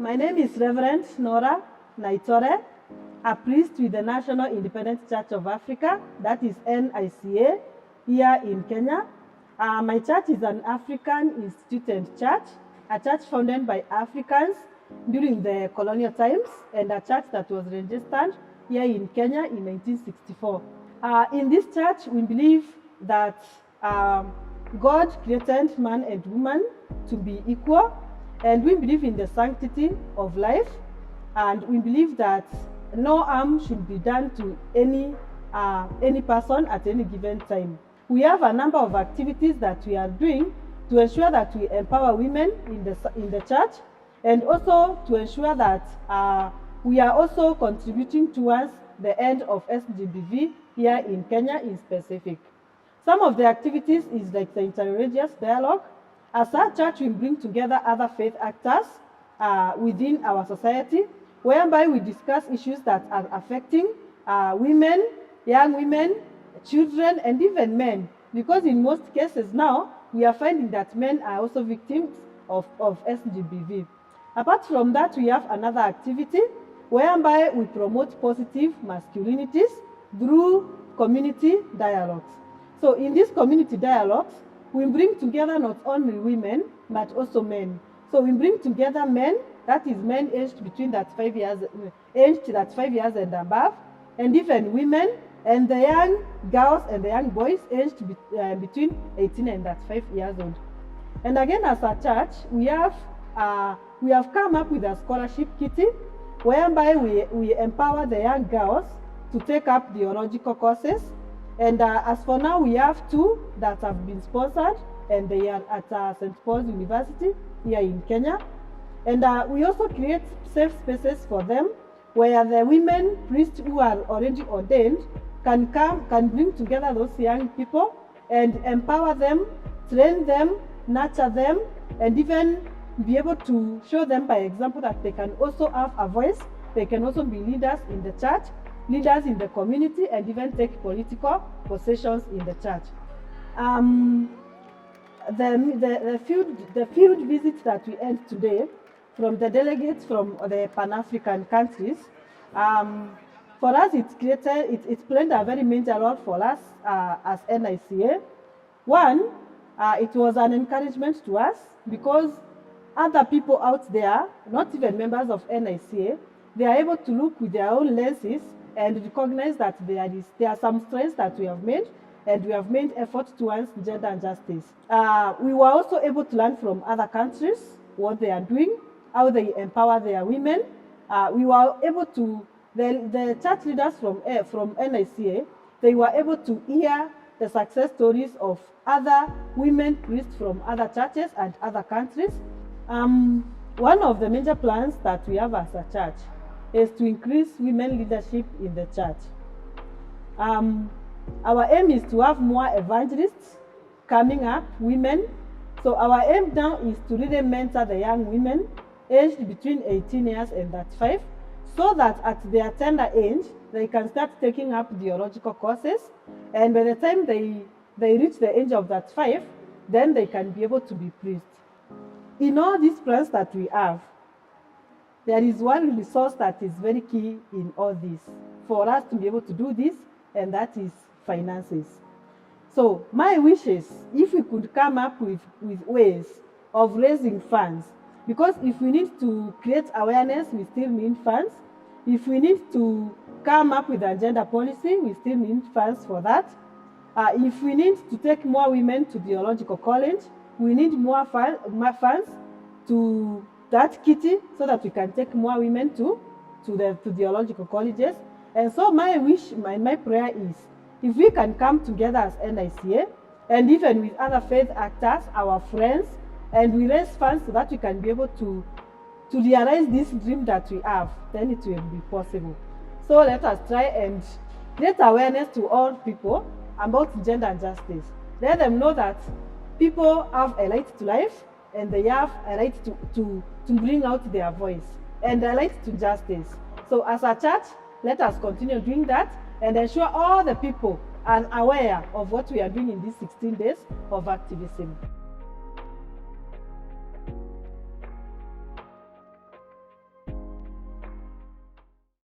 My name is Reverend Norah Naitore, a priest with the National Independent Church of Africa, that is NICA, here in Kenya. My church is an African instituted church, a church founded by Africans during the colonial times, and a church that was registered here in Kenya in 1964. In this church, we believe that God created man and woman to be equal, and we believe in the sanctity of life, and we believe that no harm should be done to any person at any given time. We have a number of activities that we are doing to ensure that we empower women in the church, and also to ensure that we are also contributing towards the end of SGBV here in Kenya in specific. Some of the activities is like the interreligious dialogue. As a church, we bring together other faith actors within our society, whereby we discuss issues that are affecting women, young women, children, and even men. Because in most cases now, we are finding that men are also victims of SGBV. Apart from that, we have another activity whereby we promote positive masculinities through community dialogues. So in these community dialogues, we bring together not only women, but also men. So we bring together men, that is men aged between that 5 years, and above, and even women, and the young girls and the young boys aged between 18 and 5 years old. And again, as a church, we have come up with a scholarship kitty, whereby we empower the young girls to take up theological courses. And as for now, we have 2 that have been sponsored, and they are at St. Paul's University here in Kenya. And we also create safe spaces for them, where the women priests who are already ordained can bring together those young people and empower them, train them, nurture them, and even be able to show them by example that they can also have a voice. They can also be leaders in the church, leaders in the community, and even take political positions in the church. The field visits that we end today from the delegates from the Pan-African countries, for us it's played a very major role for us as NICA. One, it was an encouragement to us because other people out there, not even members of NICA, they are able to look with their own lenses and recognize that there are some strengths that we have made, and we have made efforts towards gender justice. We were also able to learn from other countries what they are doing, how they empower their women. We were able to, the church leaders from NICA, they were able to hear the success stories of other women priests from other churches and other countries. One of the major plans that we have as a church is to increase women leadership in the church. Our aim is to have more evangelists coming up, women. So our aim now is to really mentor the young women aged between 18 years and 35, so that at their tender age, they can start taking up theological courses, and by the time they reach the age of 35, then they can be able to be priests. In all these plans that we have, there is one resource that is very key in all this for us to be able to do this, and that is finances. So my wish is if we could come up with ways of raising funds, because if we need to create awareness, we still need funds. If we need to come up with a gender policy, we still need funds for that. If we need to take more women to theological college, we need more funds to that kitty, so that we can take more women to theological colleges. And so my wish, my prayer is, if we can come together as NICA, and even with other faith actors, our friends, and we raise funds so that we can be able to realize this dream that we have, then it will be possible. So let us try and create awareness to all people about gender justice. Let them know that people have a right to life, and they have a right to bring out their voice, and a right to justice. So as a church, let us continue doing that and ensure all the people are aware of what we are doing in these 16 days of activism.